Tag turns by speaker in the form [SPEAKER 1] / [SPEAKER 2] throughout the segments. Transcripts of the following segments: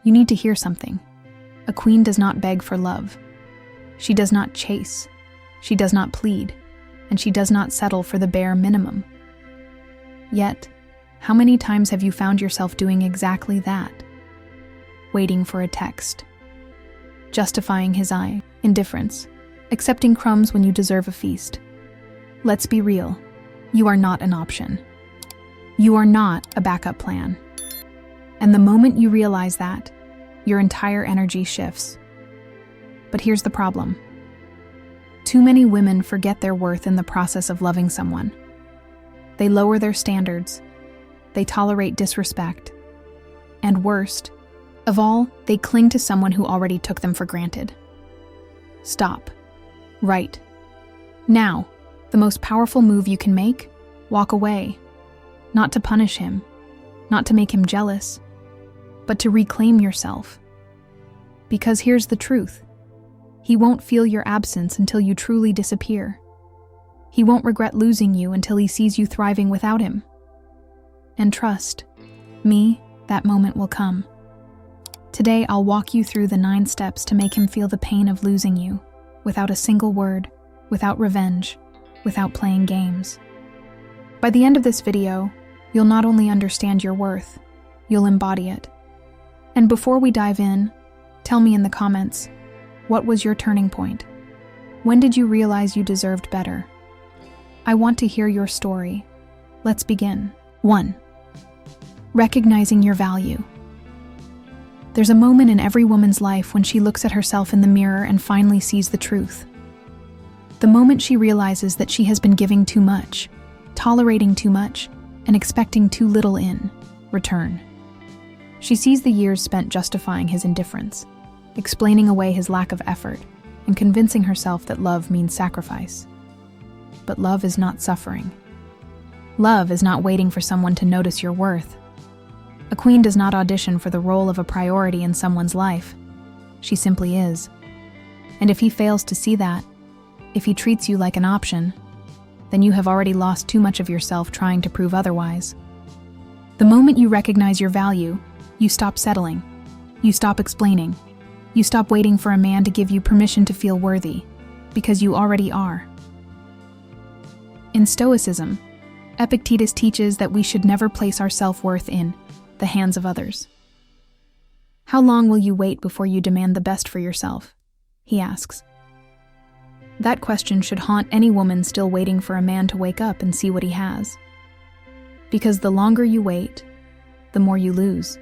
[SPEAKER 1] You need to hear something. A queen does not beg for love. She does not chase. She does not plead. And she does not settle for the bare minimum. Yet, how many times have you found yourself doing exactly that? Waiting for a text. Justifying his indifference. Accepting crumbs when you deserve a feast. Let's be real. You are not an option. You are not a backup plan. And the moment you realize that, your entire energy shifts. But here's the problem. Too many women forget their worth in the process of loving someone. They lower their standards. They tolerate disrespect. And worst of all, they cling to someone who already took them for granted. Stop. Right. Now, the most powerful move you can make? Walk away. Not to punish him, not to make him jealous, but to reclaim yourself. Because here's the truth. He won't feel your absence until you truly disappear. He won't regret losing you until he sees you thriving without him. And trust me, that moment will come. Today, I'll walk you through the 9 steps to make him feel the pain of losing you, without a single word, without revenge, without playing games. By the end of this video, you'll not only understand your worth, you'll embody it. And before we dive in, tell me in the comments, what was your turning point? When did you realize you deserved better? I want to hear your story. Let's begin. 1. Recognizing your value. There's a moment in every woman's life when she looks at herself in the mirror and finally sees the truth. The moment she realizes that she has been giving too much, tolerating too much, and expecting too little in return. She sees the years spent justifying his indifference, explaining away his lack of effort, and convincing herself that love means sacrifice. But love is not suffering. Love is not waiting for someone to notice your worth. A queen does not audition for the role of a priority in someone's life. She simply is. And if he fails to see that, if he treats you like an option, then you have already lost too much of yourself trying to prove otherwise. The moment you recognize your value, you stop settling. You stop explaining. You stop waiting for a man to give you permission to feel worthy, because you already are. In Stoicism, Epictetus teaches that we should never place our self-worth in the hands of others. How long will you wait before you demand the best for yourself? He asks. That question should haunt any woman still waiting for a man to wake up and see what he has. Because the longer you wait, the more you lose.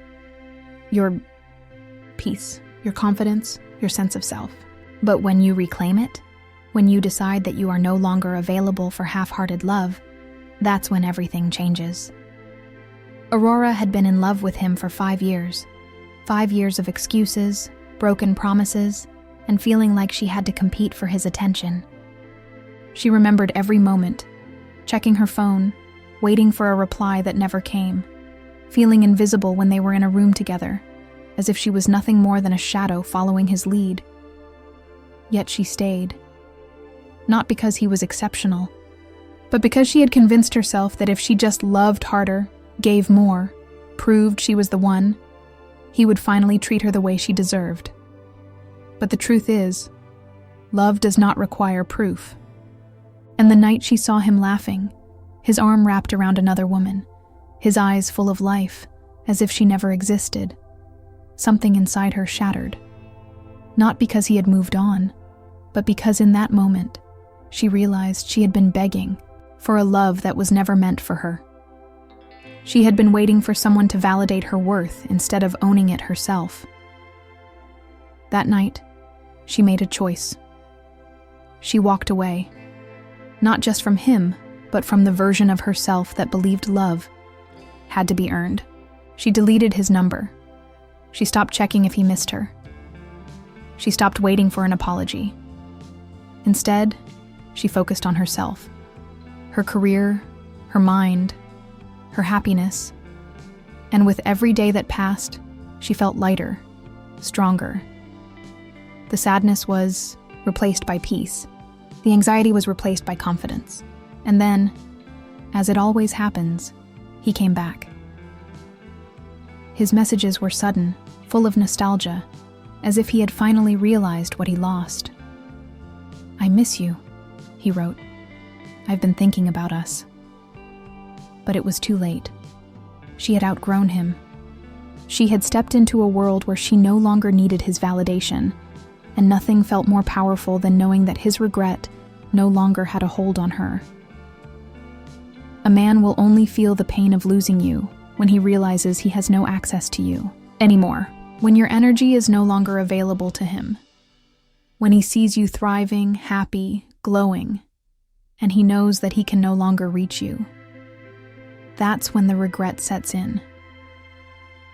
[SPEAKER 1] Your peace, your confidence, your sense of self. But when you reclaim it, when you decide that you are no longer available for half-hearted love, that's when everything changes. Aurora had been in love with him for 5 years. 5 years of excuses, broken promises, and feeling like she had to compete for his attention. She remembered every moment, checking her phone, waiting for a reply that never came, feeling invisible when they were in a room together, as if she was nothing more than a shadow following his lead. Yet she stayed. Not because he was exceptional, but because she had convinced herself that if she just loved harder, gave more, proved she was the one, he would finally treat her the way she deserved. But the truth is, love does not require proof. And the night she saw him laughing, his arm wrapped around another woman, his eyes full of life, as if she never existed, something inside her shattered. Not because he had moved on, but because in that moment, she realized she had been begging for a love that was never meant for her. She had been waiting for someone to validate her worth instead of owning it herself. That night, she made a choice. She walked away, not just from him, but from the version of herself that believed love had to be earned. She deleted his number. She stopped checking if he missed her. She stopped waiting for an apology. Instead, she focused on herself, her career, her mind, her happiness. And with every day that passed, she felt lighter, stronger. The sadness was replaced by peace. The anxiety was replaced by confidence. And then, as it always happens, he came back. His messages were sudden, full of nostalgia, as if he had finally realized what he lost. "I miss you," he wrote. "I've been thinking about us." But it was too late. She had outgrown him. She had stepped into a world where she no longer needed his validation, and nothing felt more powerful than knowing that his regret no longer had a hold on her. A man will only feel the pain of losing you when he realizes he has no access to you anymore, when your energy is no longer available to him, when he sees you thriving, happy, glowing, and he knows that he can no longer reach you. That's when the regret sets in.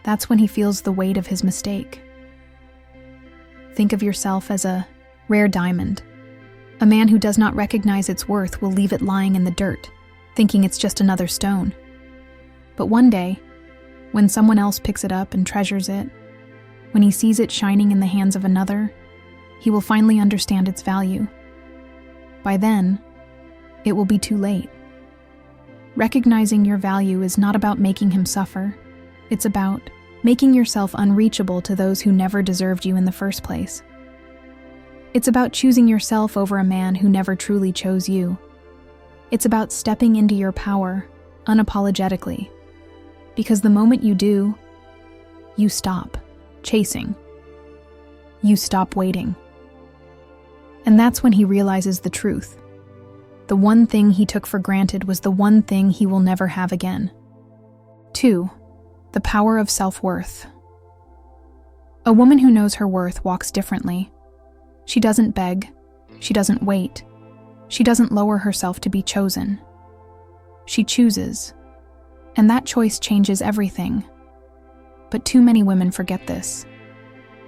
[SPEAKER 1] That's when he feels the weight of his mistake. Think of yourself as a rare diamond. A man who does not recognize its worth will leave it lying in the dirt, thinking it's just another stone. But one day, when someone else picks it up and treasures it, when he sees it shining in the hands of another, he will finally understand its value. By then, it will be too late. Recognizing your value is not about making him suffer. It's about making yourself unreachable to those who never deserved you in the first place. It's about choosing yourself over a man who never truly chose you. It's about stepping into your power unapologetically. Because the moment you do, you stop chasing. You stop waiting. And that's when he realizes the truth. The one thing he took for granted was the one thing he will never have again. 2. The power of self-worth. A woman who knows her worth walks differently. She doesn't beg. She doesn't wait. She doesn't lower herself to be chosen. She chooses. And that choice changes everything. But too many women forget this.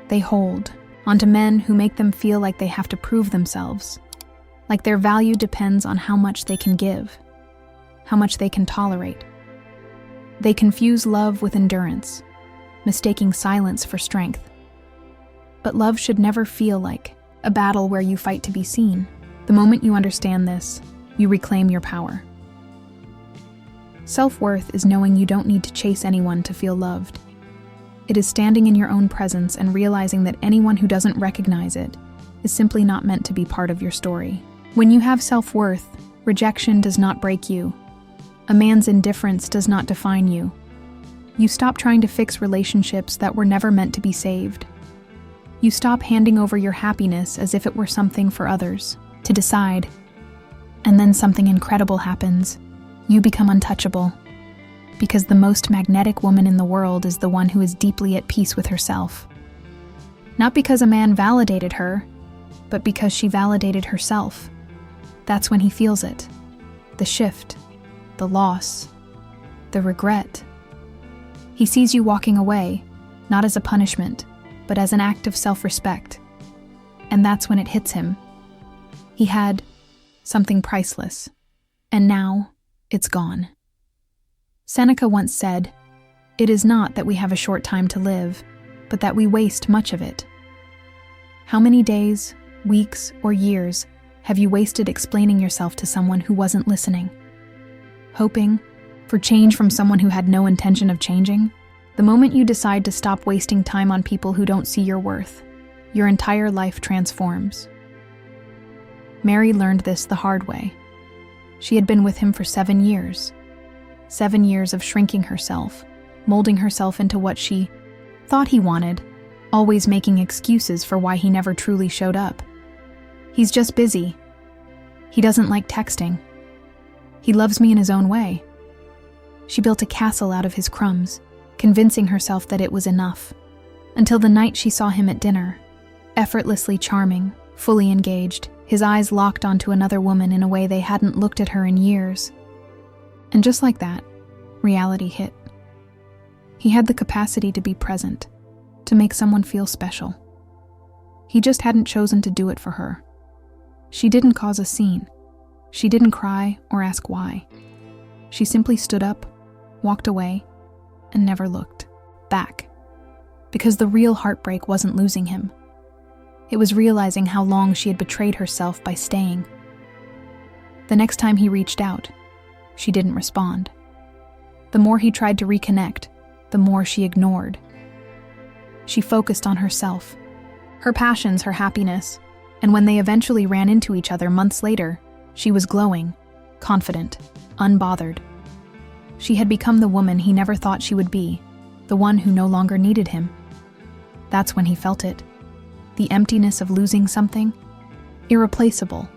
[SPEAKER 1] They hold onto men who make them feel like they have to prove themselves, like their value depends on how much they can give, how much they can tolerate. They confuse love with endurance, mistaking silence for strength. But love should never feel like a battle where you fight to be seen. The moment you understand this, you reclaim your power. Self-worth is knowing you don't need to chase anyone to feel loved. It is standing in your own presence and realizing that anyone who doesn't recognize it is simply not meant to be part of your story. When you have self-worth, rejection does not break you. A man's indifference does not define you. You stop trying to fix relationships that were never meant to be saved. You stop handing over your happiness as if it were something for others to decide. And then something incredible happens. You become untouchable. Because the most magnetic woman in the world is the one who is deeply at peace with herself. Not because a man validated her, but because she validated herself. That's when he feels it. The shift, the loss, the regret. He sees you walking away, not as a punishment, but as an act of self-respect. And that's when it hits him. He had something priceless, and now it's gone. Seneca once said, "It is not that we have a short time to live, but that we waste much of it." How many days, weeks, or years have you wasted explaining yourself to someone who wasn't listening? Hoping for change from someone who had no intention of changing? The moment you decide to stop wasting time on people who don't see your worth, your entire life transforms. Mary learned this the hard way. She had been with him for 7 years. 7 years of shrinking herself, molding herself into what she thought he wanted, always making excuses for why he never truly showed up. He's just busy. He doesn't like texting. He loves me in his own way. She built a castle out of his crumbs, convincing herself that it was enough, until the night she saw him at dinner, effortlessly charming, fully engaged, his eyes locked onto another woman in a way they hadn't looked at her in years. And just like that, reality hit. He had the capacity to be present, to make someone feel special. He just hadn't chosen to do it for her. She didn't cause a scene. She didn't cry or ask why. She simply stood up, walked away, and never looked back. Because the real heartbreak wasn't losing him. It was realizing how long she had betrayed herself by staying. The next time he reached out, she didn't respond. The more he tried to reconnect, the more she ignored. She focused on herself, her passions, her happiness, and when they eventually ran into each other months later, she was glowing, confident, unbothered. She had become the woman he never thought she would be, the one who no longer needed him. That's when he felt it. The emptiness of losing something, irreplaceable.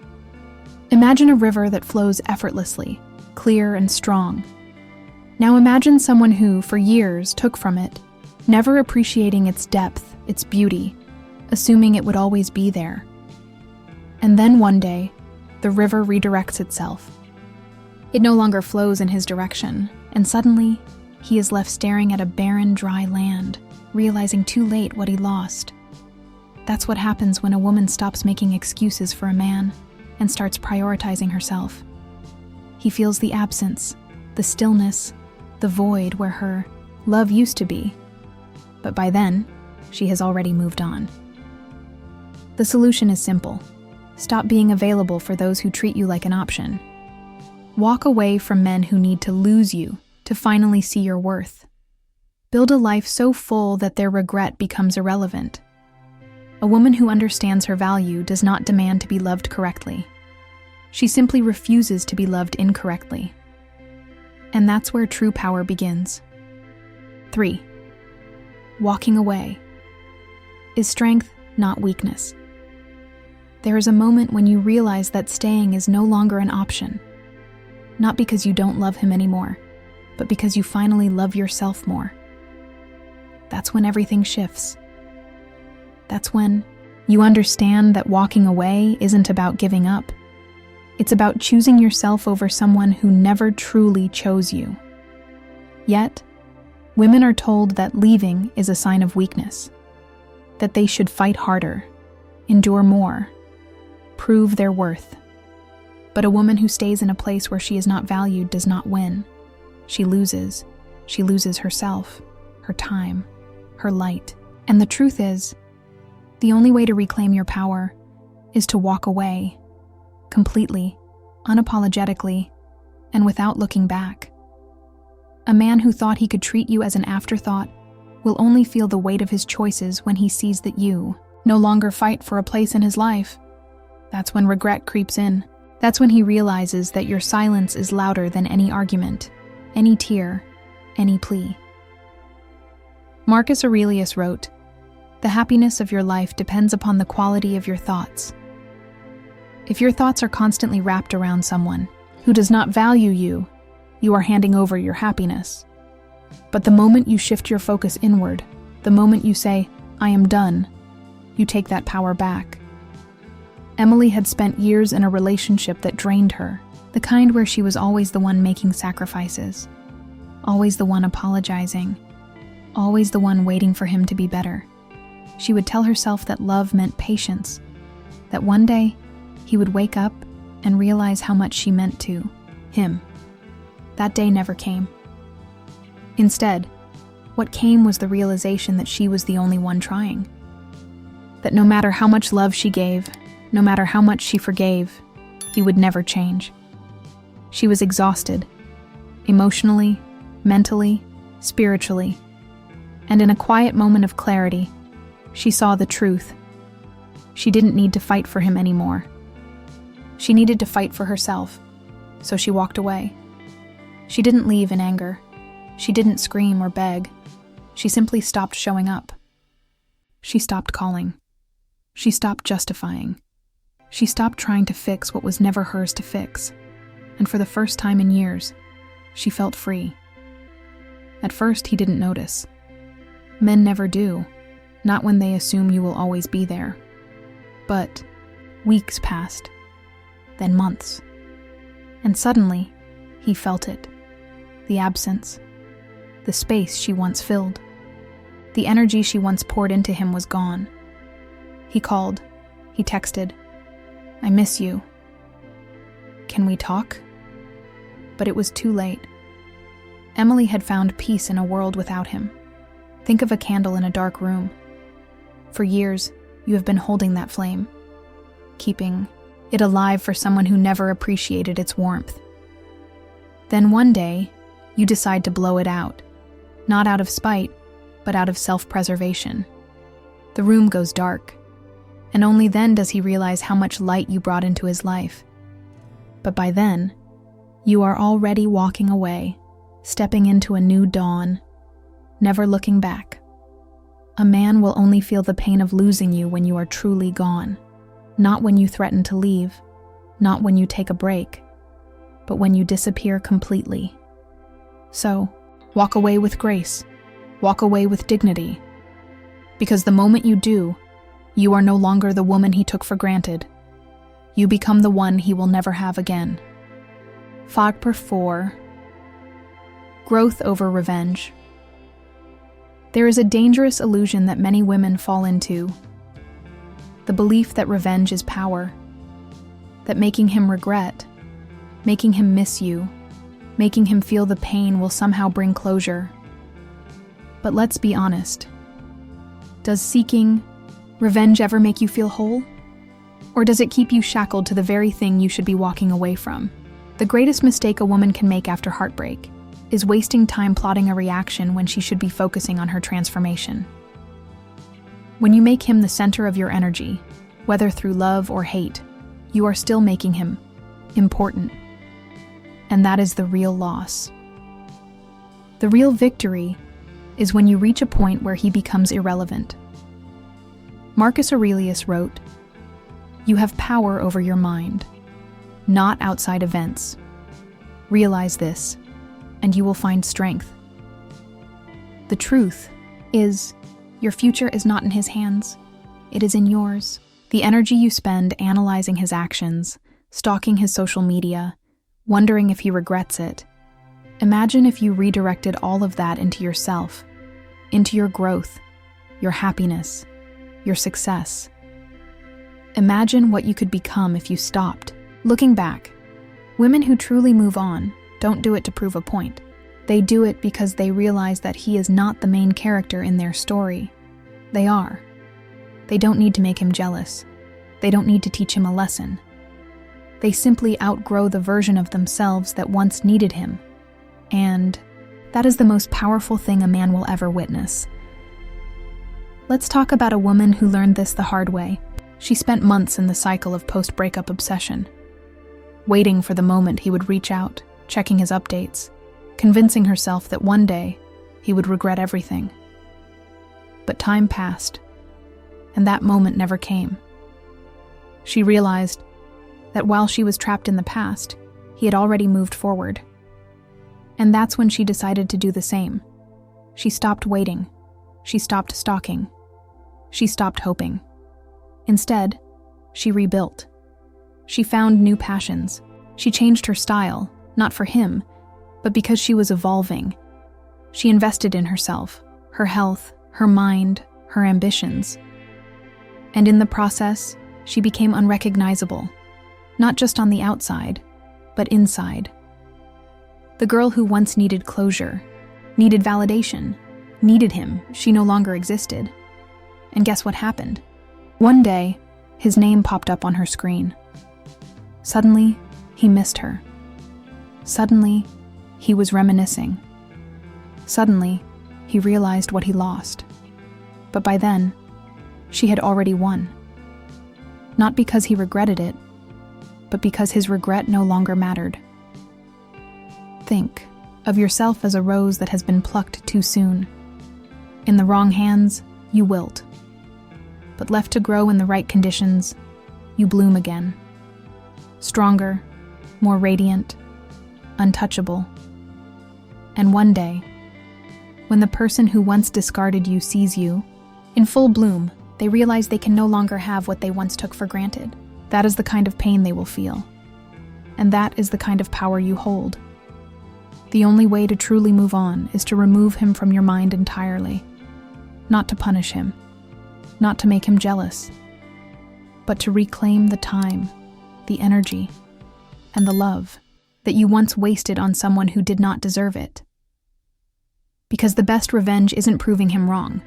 [SPEAKER 1] Imagine a river that flows effortlessly, clear and strong. Now imagine someone who, for years, took from it, never appreciating its depth, its beauty, assuming it would always be there. And then one day, the river redirects itself. It no longer flows in his direction, and suddenly, he is left staring at a barren, dry land, realizing too late what he lost. That's what happens when a woman stops making excuses for a man and starts prioritizing herself. He feels the absence, the stillness, the void where her love used to be. But by then, she has already moved on. The solution is simple. Stop being available for those who treat you like an option. Walk away from men who need to lose you to finally see your worth. Build a life so full that their regret becomes irrelevant. A woman who understands her value does not demand to be loved correctly. She simply refuses to be loved incorrectly. And that's where true power begins. 3. Walking away is strength, not weakness. There is a moment when you realize that staying is no longer an option. Not because you don't love him anymore, but because you finally love yourself more. That's when everything shifts. That's when you understand that walking away isn't about giving up. It's about choosing yourself over someone who never truly chose you. Yet, women are told that leaving is a sign of weakness, that they should fight harder, endure more, prove their worth. But a woman who stays in a place where she is not valued does not win. She loses. She loses herself, her time, her light. And the truth is, the only way to reclaim your power is to walk away, completely, unapologetically, and without looking back. A man who thought he could treat you as an afterthought will only feel the weight of his choices when he sees that you no longer fight for a place in his life. That's when regret creeps in. That's when he realizes that your silence is louder than any argument, any tear, any plea. Marcus Aurelius wrote, "The happiness of your life depends upon the quality of your thoughts." If your thoughts are constantly wrapped around someone who does not value you, you are handing over your happiness. But the moment you shift your focus inward, the moment you say, "I am done," you take that power back. Emily had spent years in a relationship that drained her, the kind where she was always the one making sacrifices, always the one apologizing, always the one waiting for him to be better. She would tell herself that love meant patience, that one day he would wake up and realize how much she meant to him. That day never came. Instead, what came was the realization that she was the only one trying. That no matter how much love she gave, no matter how much she forgave, he would never change. She was exhausted, emotionally, mentally, spiritually, and in a quiet moment of clarity, she saw the truth. She didn't need to fight for him anymore. She needed to fight for herself, so she walked away. She didn't leave in anger. She didn't scream or beg. She simply stopped showing up. She stopped calling. She stopped justifying. She stopped trying to fix what was never hers to fix. And for the first time in years, she felt free. At first, he didn't notice. Men never do, not when they assume you will always be there. But weeks passed, then months. And suddenly, he felt it. The absence. The space she once filled. The energy she once poured into him was gone. He called. He texted. "I miss you. Can we talk?" But it was too late. Emily had found peace in a world without him. Think of a candle in a dark room. For years, you have been holding that flame, keeping it alive for someone who never appreciated its warmth. Then one day, you decide to blow it out, not out of spite, but out of self-preservation. The room goes dark, and only then does he realize how much light you brought into his life. But by then, you are already walking away, stepping into a new dawn, never looking back. A man will only feel the pain of losing you when you are truly gone, not when you threaten to leave, not when you take a break, but when you disappear completely. So, walk away with grace, walk away with dignity, because the moment you do, you are no longer the woman he took for granted. You become the one he will never have again. Factor 4. Growth over revenge. There is a dangerous illusion that many women fall into. The belief that revenge is power, that making him regret, making him miss you, making him feel the pain will somehow bring closure. But let's be honest. Does seeking revenge ever make you feel whole? Or does it keep you shackled to the very thing you should be walking away from? The greatest mistake a woman can make after heartbreak is wasting time plotting a reaction when she should be focusing on her transformation. When you make him the center of your energy, whether through love or hate, you are still making him important. And that is the real loss. The real victory is when you reach a point where he becomes irrelevant. Marcus Aurelius wrote, "You have power over your mind, not outside events. Realize this, and you will find strength." The truth is, your future is not in his hands. It is in yours. The energy you spend analyzing his actions, stalking his social media, wondering if he regrets it. Imagine if you redirected all of that into yourself, into your growth, your happiness, your success. Imagine what you could become if you stopped. Looking back, women who truly move on don't do it to prove a point. They do it because they realize that he is not the main character in their story. They are. They don't need to make him jealous. They don't need to teach him a lesson. They simply outgrow the version of themselves that once needed him. And that is the most powerful thing a man will ever witness. Let's talk about a woman who learned this the hard way. She spent months in the cycle of post-breakup obsession, waiting for the moment he would reach out, checking his updates, convincing herself that one day he would regret everything. But time passed, and that moment never came. She realized that while she was trapped in the past, he had already moved forward. And that's when she decided to do the same. She stopped waiting. She stopped stalking. She stopped hoping. Instead, she rebuilt. She found new passions. She changed her style, not for him, but because she was evolving. She invested in herself, her health, her mind, her ambitions. And in the process, she became unrecognizable, not just on the outside, but inside. The girl who once needed closure, needed validation, needed him, she no longer existed. And guess what happened? One day, his name popped up on her screen. Suddenly, he missed her. Suddenly, he was reminiscing. Suddenly, he realized what he lost. But by then, she had already won. Not because he regretted it, but because his regret no longer mattered. Think of yourself as a rose that has been plucked too soon. In the wrong hands, you wilt. But left to grow in the right conditions, you bloom again. Stronger, more radiant, untouchable. And one day, when the person who once discarded you sees you, in full bloom, they realize they can no longer have what they once took for granted. That is the kind of pain they will feel. And that is the kind of power you hold. The only way to truly move on is to remove him from your mind entirely. Not to punish him, not to make him jealous, but to reclaim the time, the energy, and the love that you once wasted on someone who did not deserve it. Because the best revenge isn't proving him wrong.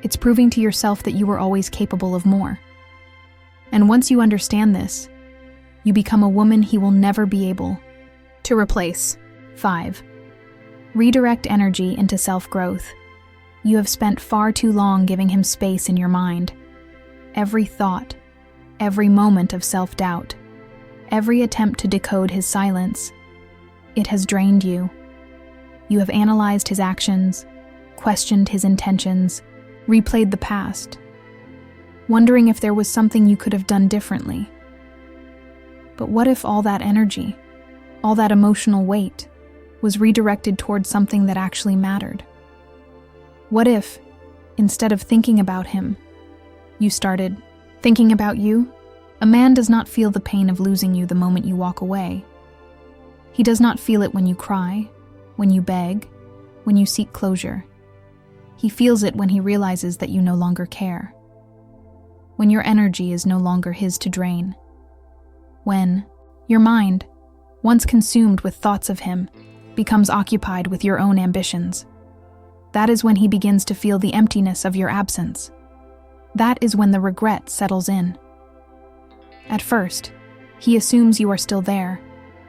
[SPEAKER 1] It's proving to yourself that you were always capable of more. And once you understand this, you become a woman he will never be able to replace. 5. Redirect energy into self-growth. You have spent far too long giving him space in your mind. Every thought, every moment of self-doubt, every attempt to decode his silence, it has drained you. You have analyzed his actions, questioned his intentions, replayed the past, wondering if there was something you could have done differently. But what if all that energy, all that emotional weight, was redirected towards something that actually mattered? What if, instead of thinking about him, you started thinking about you? A man does not feel the pain of losing you the moment you walk away. He does not feel it when you cry, when you beg, when you seek closure. He feels it when he realizes that you no longer care. When your energy is no longer his to drain. When your mind, once consumed with thoughts of him, becomes occupied with your own ambitions. That is when he begins to feel the emptiness of your absence. That is when the regret settles in. At first, he assumes you are still there,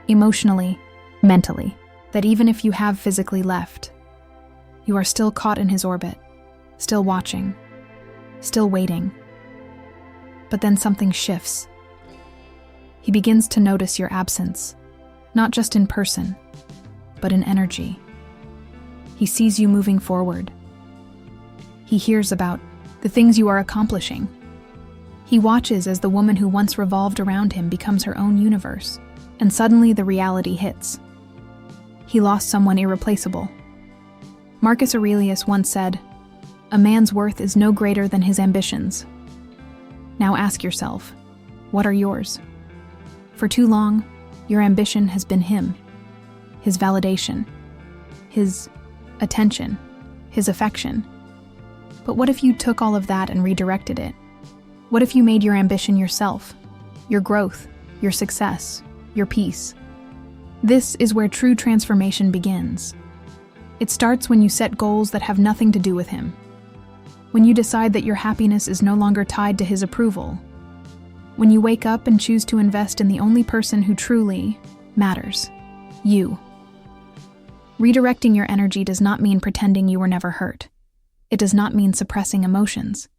[SPEAKER 1] emotionally, mentally, that even if you have physically left, you are still caught in his orbit, still watching, still waiting. But then something shifts. He begins to notice your absence, not just in person, but in energy. He sees you moving forward. He hears about the things you are accomplishing. He watches as the woman who once revolved around him becomes her own universe, and suddenly the reality hits. He lost someone irreplaceable. Marcus Aurelius once said, "A man's worth is no greater than his ambitions." Now ask yourself, what are yours? For too long, your ambition has been him, his validation, his attention, his affection. But what if you took all of that and redirected it? What if you made your ambition yourself, your growth, your success, your peace? This is where true transformation begins. It starts when you set goals that have nothing to do with him. When you decide that your happiness is no longer tied to his approval. When you wake up and choose to invest in the only person who truly matters, you. Redirecting your energy does not mean pretending you were never hurt. It does not mean suppressing emotions.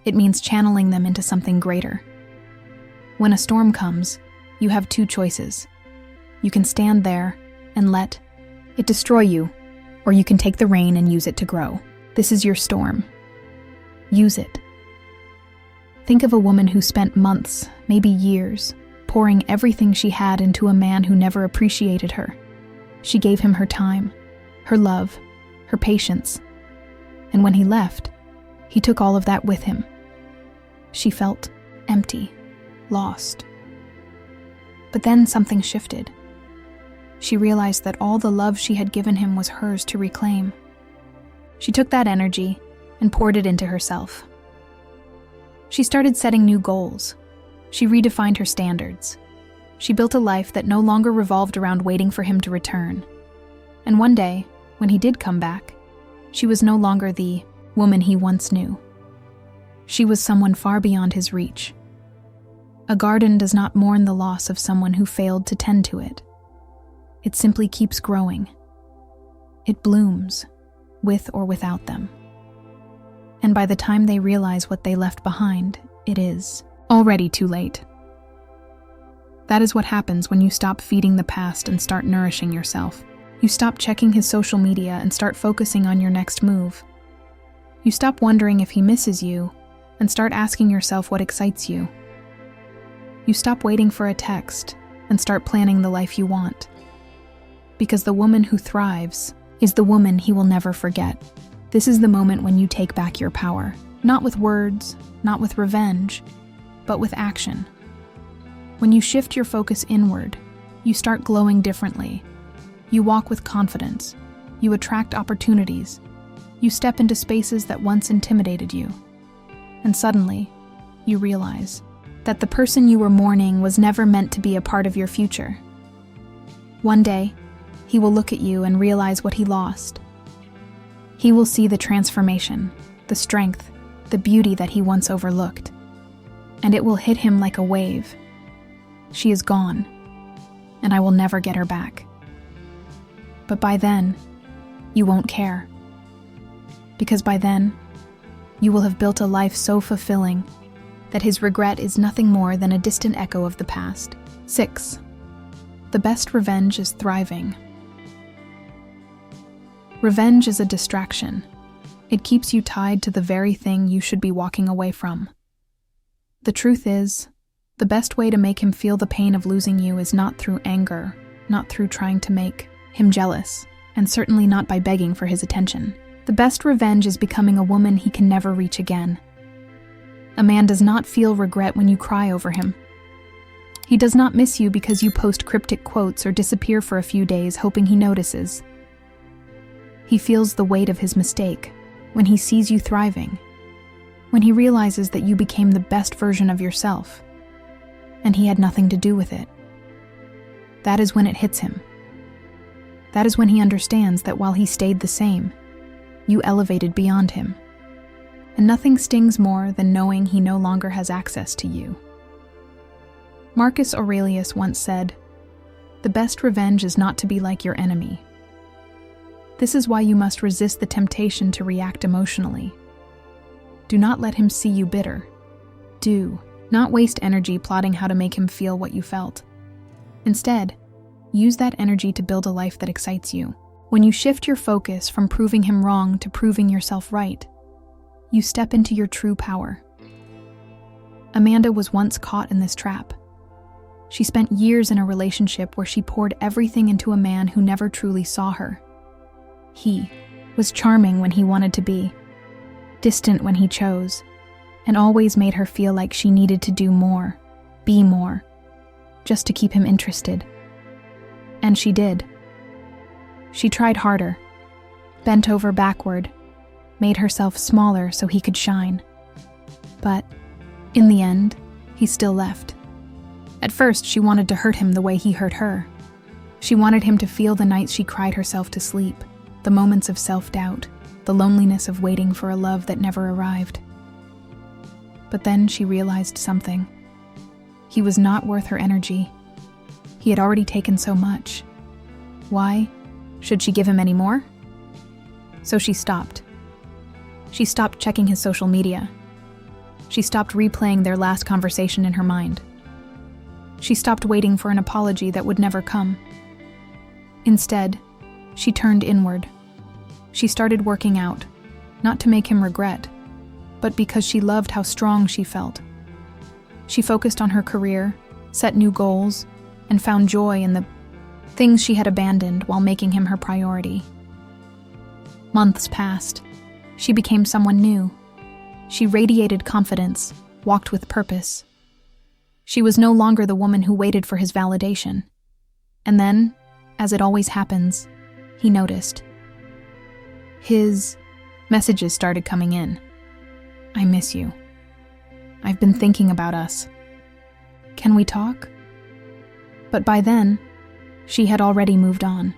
[SPEAKER 1] It means channeling them into something greater. When a storm comes, you have two choices. You can stand there and let it destroy you, or you can take the rain and use it to grow. This is your storm. Use it. Think of a woman who spent months, maybe years, pouring everything she had into a man who never appreciated her. She gave him her time, her love, her patience. And when he left, he took all of that with him. She felt empty, lost. But then something shifted. She realized that all the love she had given him was hers to reclaim. She took that energy and poured it into herself. She started setting new goals. She redefined her standards. She built a life that no longer revolved around waiting for him to return. And one day, when he did come back, she was no longer the woman he once knew. She was someone far beyond his reach. A garden does not mourn the loss of someone who failed to tend to it. It simply keeps growing. It blooms, with or without them. And by the time they realize what they left behind, it is already too late. That is what happens when you stop feeding the past and start nourishing yourself. You stop checking his social media and start focusing on your next move. You stop wondering if he misses you and start asking yourself what excites you. You stop waiting for a text and start planning the life you want. Because the woman who thrives is the woman he will never forget. This is the moment when you take back your power, not with words, not with revenge, but with action. When you shift your focus inward, you start glowing differently. You walk with confidence. You attract opportunities. You step into spaces that once intimidated you. And suddenly, you realize that the person you were mourning was never meant to be a part of your future. One day, he will look at you and realize what he lost. He will see the transformation, the strength, the beauty that he once overlooked. And it will hit him like a wave. She is gone, and I will never get her back. But by then, you won't care. because by then, you will have built a life so fulfilling that his regret is nothing more than a distant echo of the past. 6. The best revenge is thriving. Revenge is a distraction. It keeps you tied to the very thing you should be walking away from. The truth is, the best way to make him feel the pain of losing you is not through anger, not through trying to make him jealous, and certainly not by begging for his attention. The best revenge is becoming a woman he can never reach again. A man does not feel regret when you cry over him. He does not miss you because you post cryptic quotes or disappear for a few days hoping he notices. He feels the weight of his mistake when he sees you thriving, when he realizes that you became the best version of yourself, and he had nothing to do with it. That is when it hits him. That is when he understands that while he stayed the same, you elevated beyond him. And nothing stings more than knowing he no longer has access to you. Marcus Aurelius once said, "The best revenge is not to be like your enemy." This is why you must resist the temptation to react emotionally. Do not let him see you bitter. Do not waste energy plotting how to make him feel what you felt. Instead, use that energy to build a life that excites you. When you shift your focus from proving him wrong to proving yourself right, you step into your true power. Amanda was once caught in this trap. She spent years in a relationship where she poured everything into a man who never truly saw her. He was charming when he wanted to be, distant when he chose, and always made her feel like she needed to do more, be more, just to keep him interested. And she did. She tried harder, bent over backward, made herself smaller so he could shine. But, in the end, he still left. At first, she wanted to hurt him the way he hurt her. She wanted him to feel the nights she cried herself to sleep, the moments of self-doubt, the loneliness of waiting for a love that never arrived. But then she realized something. He was not worth her energy. He had already taken so much. Why should she give him any more? So she stopped. She stopped checking his social media. She stopped replaying their last conversation in her mind. She stopped waiting for an apology that would never come. Instead, she turned inward. She started working out, not to make him regret, but because she loved how strong she felt. She focused on her career, set new goals, and found joy in the things she had abandoned while making him her priority. Months passed. She became someone new. She radiated confidence, walked with purpose. She was no longer the woman who waited for his validation. And then, as it always happens, he noticed. His messages started coming in. "I miss you. I've been thinking about us. Can we talk?" But by then, she had already moved on.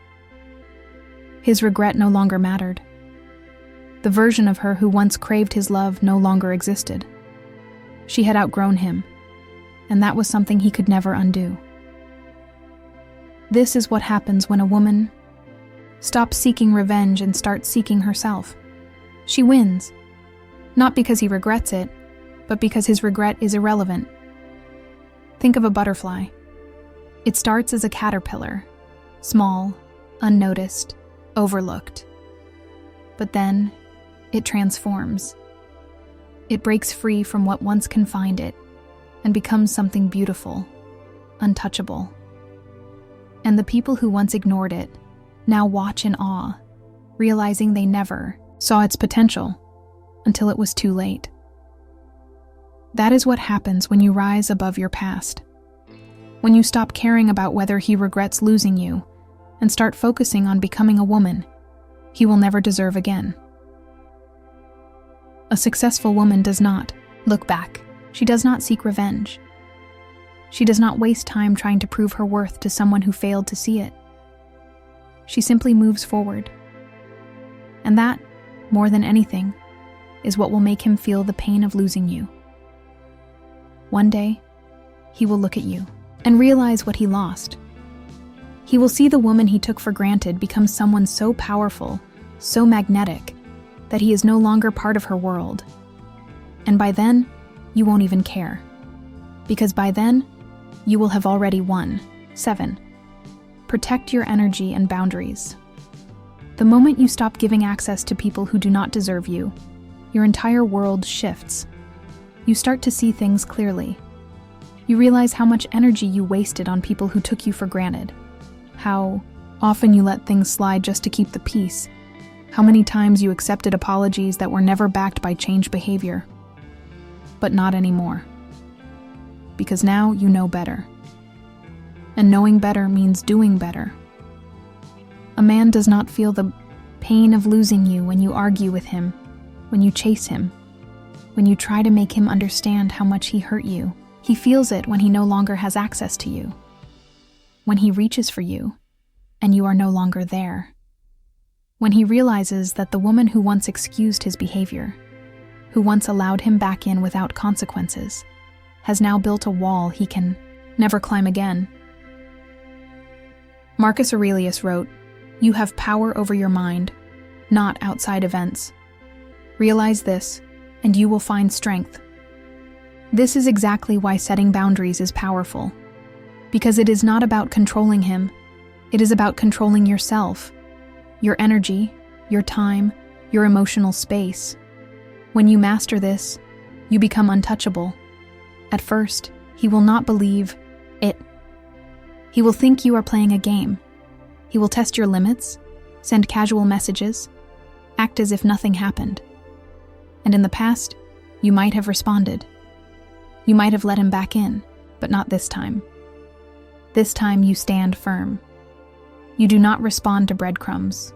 [SPEAKER 1] His regret no longer mattered. The version of her who once craved his love no longer existed. She had outgrown him, and that was something he could never undo. This is what happens when a woman stops seeking revenge and starts seeking herself. She wins, not because he regrets it, but because his regret is irrelevant. Think of a butterfly. It starts as a caterpillar, small, unnoticed, overlooked. But then, it transforms. It breaks free from what once confined it and becomes something beautiful, untouchable. And the people who once ignored it now watch in awe, realizing they never saw its potential until it was too late. That is what happens when you rise above your past. When you stop caring about whether he regrets losing you and start focusing on becoming a woman he will never deserve again. A successful woman does not look back. She does not seek revenge. She does not waste time trying to prove her worth to someone who failed to see it. She simply moves forward. And that, more than anything, is what will make him feel the pain of losing you. One day, he will look at you and realize what he lost. He will see the woman he took for granted become someone so powerful, so magnetic, that he is no longer part of her world. And by then, you won't even care. Because by then, you will have already won. 7. Protect your energy and boundaries. The moment you stop giving access to people who do not deserve you, your entire world shifts. You start to see things clearly. You realize how much energy you wasted on people who took you for granted. How often you let things slide just to keep the peace. How many times you accepted apologies that were never backed by changed behavior. But not anymore. Because now you know better. And knowing better means doing better. A man does not feel the pain of losing you when you argue with him, when you chase him, when you try to make him understand how much he hurt you. He feels it when he no longer has access to you, when he reaches for you, and you are no longer there. When he realizes that the woman who once excused his behavior, who once allowed him back in without consequences, has now built a wall he can never climb again. Marcus Aurelius wrote, "You have power over your mind, not outside events. Realize this, and you will find strength." This is exactly why setting boundaries is powerful. Because it is not about controlling him, it is about controlling yourself, your energy, your time, your emotional space. When you master this, you become untouchable. At first, he will not believe it. He will think you are playing a game. He will test your limits, send casual messages, act as if nothing happened. And in the past, you might have responded. You might have let him back in, but not this time. This time you stand firm. You do not respond to breadcrumbs.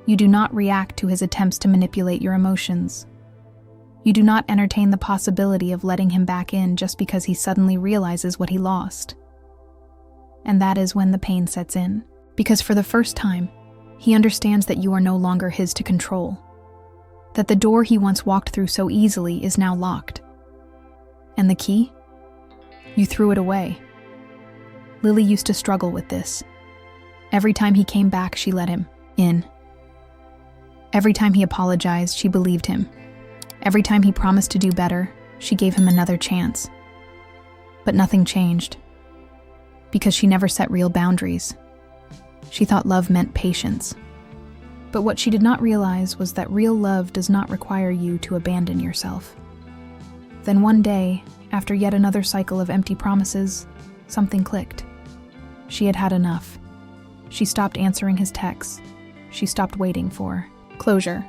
[SPEAKER 1] You do not react to his attempts to manipulate your emotions. You do not entertain the possibility of letting him back in just because he suddenly realizes what he lost. And that is when the pain sets in, because for the first time, he understands that you are no longer his to control, that the door he once walked through so easily is now locked. And the key? You threw it away. Lily used to struggle with this. Every time he came back, she let him in. Every time he apologized, she believed him. Every time he promised to do better, she gave him another chance. But nothing changed. Because she never set real boundaries. She thought love meant patience. But what she did not realize was that real love does not require you to abandon yourself. Then one day, after yet another cycle of empty promises, something clicked. She had had enough. She stopped answering his texts. She stopped waiting for closure.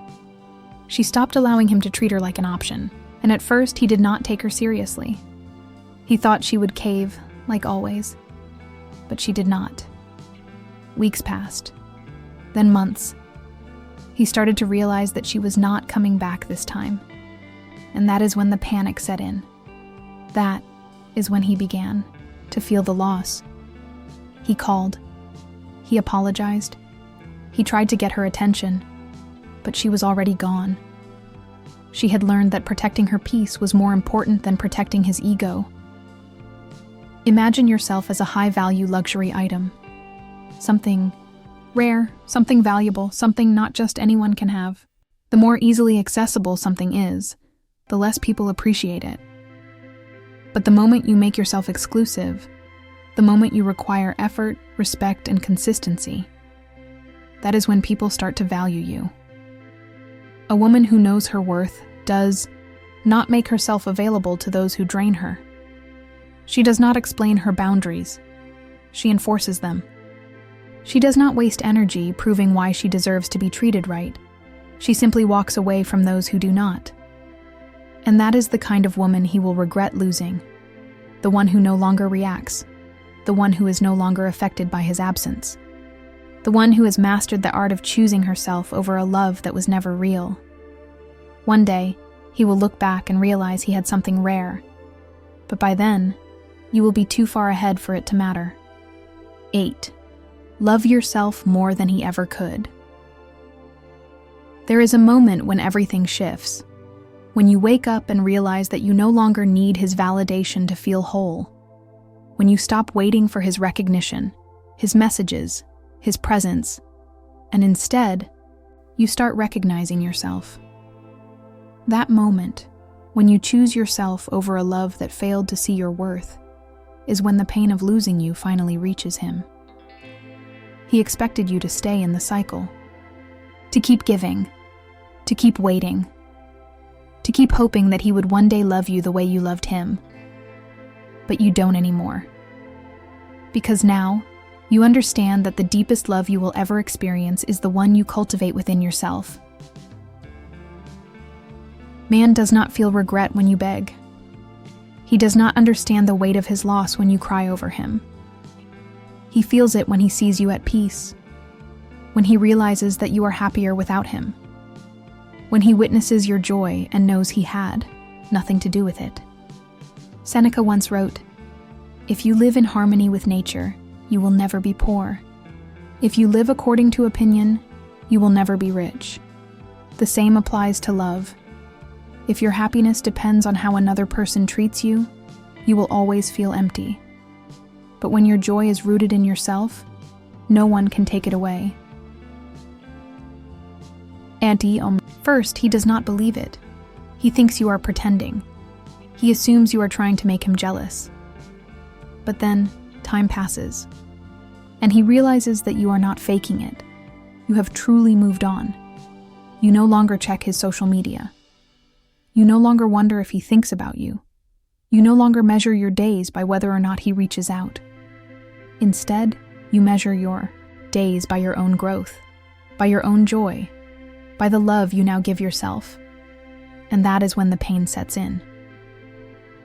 [SPEAKER 1] She stopped allowing him to treat her like an option, and at first he did not take her seriously. He thought she would cave, like always, but she did not. Weeks passed, then months. He started to realize that she was not coming back this time, and that is when the panic set in. That is when he began to feel the loss. He called. He apologized. He tried to get her attention, but she was already gone. She had learned that protecting her peace was more important than protecting his ego. Imagine yourself as a high-value luxury item. Something rare, something valuable, something not just anyone can have. The more easily accessible something is, the less people appreciate it. But the moment you make yourself exclusive, the moment you require effort, respect, and consistency, that is when people start to value you. A woman who knows her worth does not make herself available to those who drain her. She does not explain her boundaries. She enforces them. She does not waste energy proving why she deserves to be treated right. She simply walks away from those who do not. And that is the kind of woman he will regret losing. The one who no longer reacts. The one who is no longer affected by his absence. The one who has mastered the art of choosing herself over a love that was never real. One day, he will look back and realize he had something rare. But by then, you will be too far ahead for it to matter. 8. Love yourself more than he ever could. There is a moment when everything shifts. When you wake up and realize that you no longer need his validation to feel whole. When you stop waiting for his recognition, his messages, his presence, and instead, you start recognizing yourself. That moment, when you choose yourself over a love that failed to see your worth, is when the pain of losing you finally reaches him. He expected you to stay in the cycle, to keep giving, to keep waiting, to keep hoping that he would one day love you the way you loved him. But you don't anymore. Because now, you understand that the deepest love you will ever experience is the one you cultivate within yourself. Man does not feel regret when you beg. He does not understand the weight of his loss when you cry over him. He feels it when he sees you at peace, when he realizes that you are happier without him, when he witnesses your joy and knows he had nothing to do with it. Seneca once wrote, "If you live in harmony with nature, you will never be poor. If you live according to opinion, you will never be rich." The same applies to love. If your happiness depends on how another person treats you, you will always feel empty. But when your joy is rooted in yourself, no one can take it away. First, he does not believe it. He thinks you are pretending. He assumes you are trying to make him jealous. But then, time passes, and he realizes that you are not faking it. You have truly moved on. You no longer check his social media. You no longer wonder if he thinks about you. You no longer measure your days by whether or not he reaches out. Instead, you measure your days by your own growth, by your own joy, by the love you now give yourself. And that is when the pain sets in.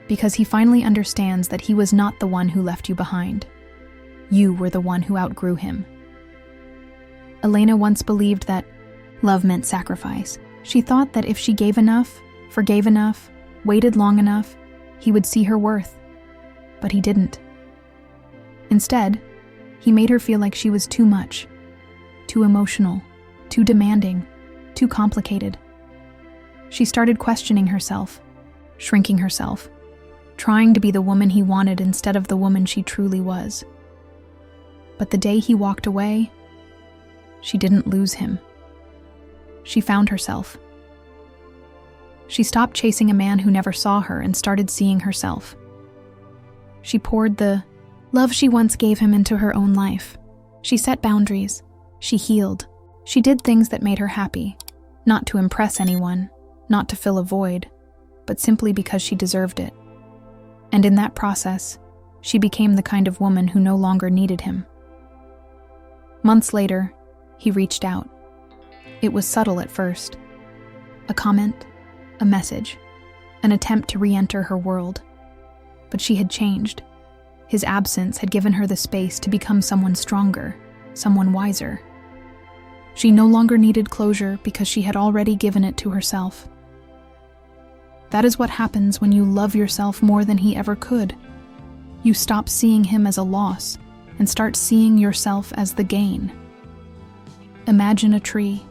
[SPEAKER 1] Because he finally understands that he was not the one who left you behind. You were the one who outgrew him. Elena once believed that love meant sacrifice. She thought that if she gave enough, forgave enough, waited long enough, he would see her worth. But he didn't. Instead, he made her feel like she was too much, too emotional, too demanding, too complicated. She started questioning herself, shrinking herself, trying to be the woman he wanted instead of the woman she truly was. But the day he walked away, she didn't lose him. She found herself. She stopped chasing a man who never saw her and started seeing herself. She poured the love she once gave him into her own life. She set boundaries. She healed. She did things that made her happy, not to impress anyone, not to fill a void, but simply because she deserved it. And in that process, she became the kind of woman who no longer needed him. Months later, he reached out. It was subtle at first. A comment, a message, an attempt to re-enter her world. But she had changed. His absence had given her the space to become someone stronger, someone wiser. She no longer needed closure because she had already given it to herself. That is what happens when you love yourself more than he ever could. You stop seeing him as a loss and start seeing yourself as the gain. Imagine a tree.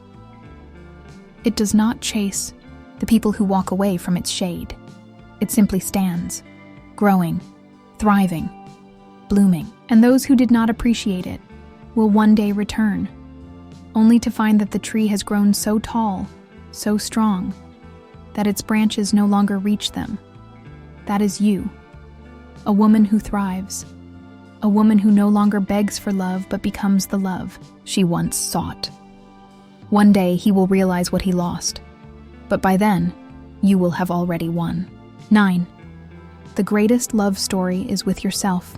[SPEAKER 1] It does not chase the people who walk away from its shade. It simply stands, growing, thriving, blooming. And those who did not appreciate it will one day return, only to find that the tree has grown so tall, so strong, that its branches no longer reach them. That is you, a woman who thrives, a woman who no longer begs for love but becomes the love she once sought. One day he will realize what he lost, but by then, you will have already won. 9. The greatest love story is with yourself.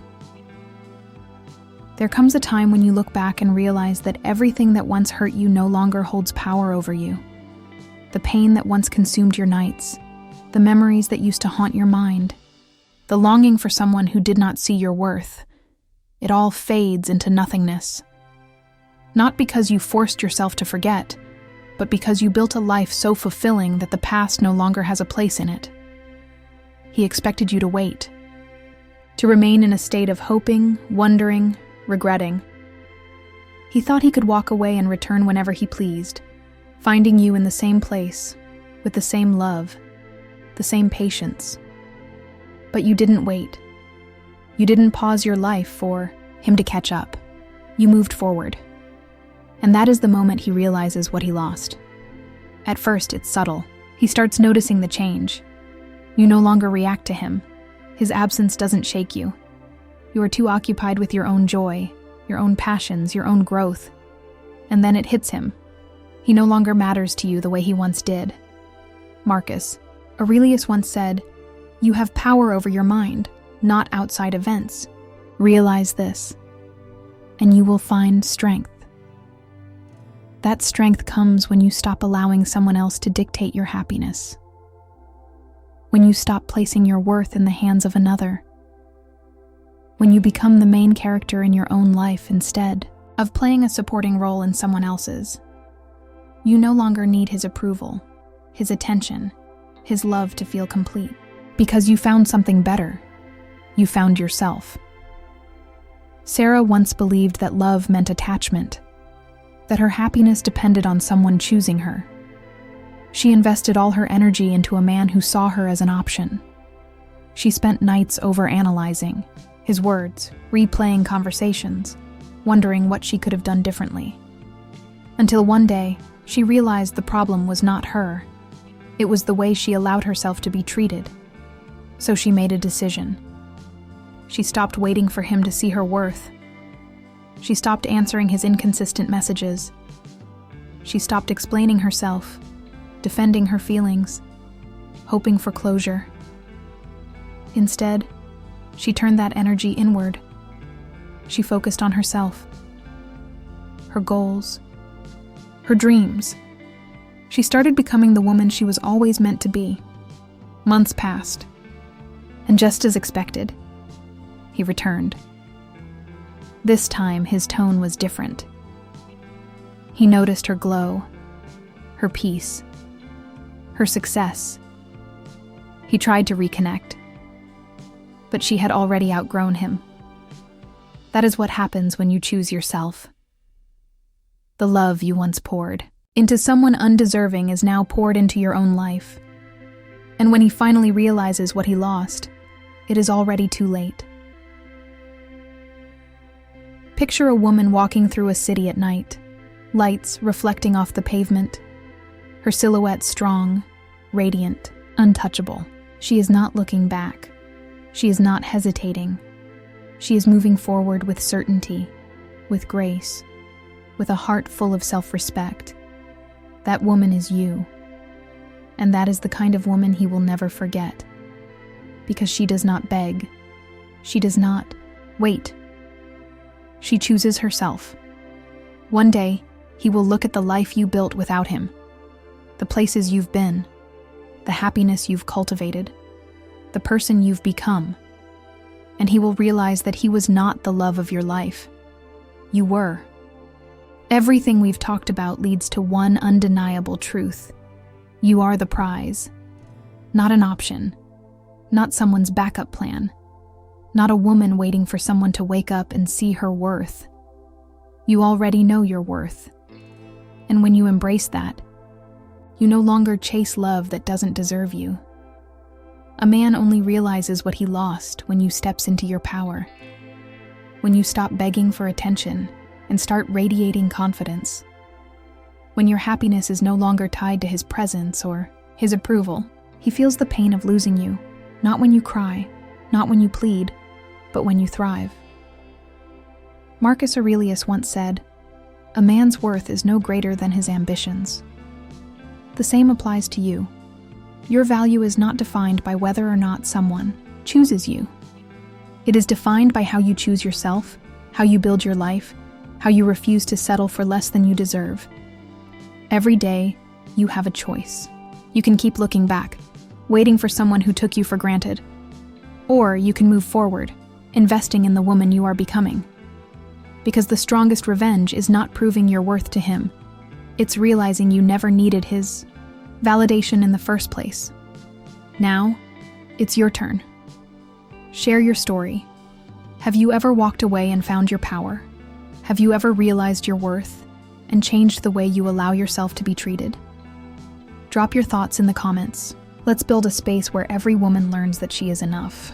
[SPEAKER 1] There comes a time when you look back and realize that everything that once hurt you no longer holds power over you. The pain that once consumed your nights, the memories that used to haunt your mind, the longing for someone who did not see your worth, it all fades into nothingness. Not because you forced yourself to forget, but because you built a life so fulfilling that the past no longer has a place in it. He expected you to wait, to remain in a state of hoping, wondering, regretting. He thought he could walk away and return whenever he pleased, finding you in the same place, with the same love, the same patience. But you didn't wait. You didn't pause your life for him to catch up. You moved forward. And that is the moment he realizes what he lost. At first, it's subtle. He starts noticing the change. You no longer react to him. His absence doesn't shake you. You are too occupied with your own joy, your own passions, your own growth. And then it hits him. He no longer matters to you the way he once did. Marcus Aurelius once said, "You have power over your mind, not outside events. Realize this, and you will find strength." That strength comes when you stop allowing someone else to dictate your happiness. When you stop placing your worth in the hands of another. When you become the main character in your own life instead of playing a supporting role in someone else's. You no longer need his approval, his attention, his love to feel complete, because you found something better. You found yourself. Sarah once believed that love meant attachment, that her happiness depended on someone choosing her. She invested all her energy into a man who saw her as an option. She spent nights overanalyzing his words, replaying conversations, wondering what she could have done differently. Until one day, she realized the problem was not her. It was the way she allowed herself to be treated. So she made a decision. She stopped waiting for him to see her worth. She stopped answering his inconsistent messages. She stopped explaining herself, defending her feelings, hoping for closure. Instead, she turned that energy inward. She focused on herself, her goals, her dreams. She started becoming the woman she was always meant to be. Months passed, and just as expected, he returned. This time, his tone was different. He noticed her glow, her peace, her success. He tried to reconnect, but she had already outgrown him. That is what happens when you choose yourself. The love you once poured into someone undeserving is now poured into your own life. And when he finally realizes what he lost, it is already too late. Picture a woman walking through a city at night, lights reflecting off the pavement, her silhouette strong, radiant, untouchable. She is not looking back. She is not hesitating. She is moving forward with certainty, with grace, with a heart full of self-respect. That woman is you. And that is the kind of woman he will never forget. Because she does not beg. She does not wait. She chooses herself. One day, he will look at the life you built without him, the places you've been, the happiness you've cultivated, the person you've become, and he will realize that he was not the love of your life. You were. Everything we've talked about leads to one undeniable truth. You are the prize, not an option, not someone's backup plan, not a woman waiting for someone to wake up and see her worth. You already know your worth. And when you embrace that, you no longer chase love that doesn't deserve you. A man only realizes what he lost when you steps into your power. When you stop begging for attention and start radiating confidence. When your happiness is no longer tied to his presence or his approval, he feels the pain of losing you, not when you cry, not when you plead, but when you thrive. Marcus Aurelius once said, "A man's worth is no greater than his ambitions." The same applies to you. Your value is not defined by whether or not someone chooses you. It is defined by how you choose yourself, how you build your life, how you refuse to settle for less than you deserve. Every day, you have a choice. You can keep looking back, waiting for someone who took you for granted. Or you can move forward, investing in the woman you are becoming. Because the strongest revenge is not proving your worth to him. It's realizing you never needed his validation in the first place. Now, it's your turn. Share your story. Have you ever walked away and found your power? Have you ever realized your worth and changed the way you allow yourself to be treated? Drop your thoughts in the comments. Let's build a space where every woman learns that she is enough.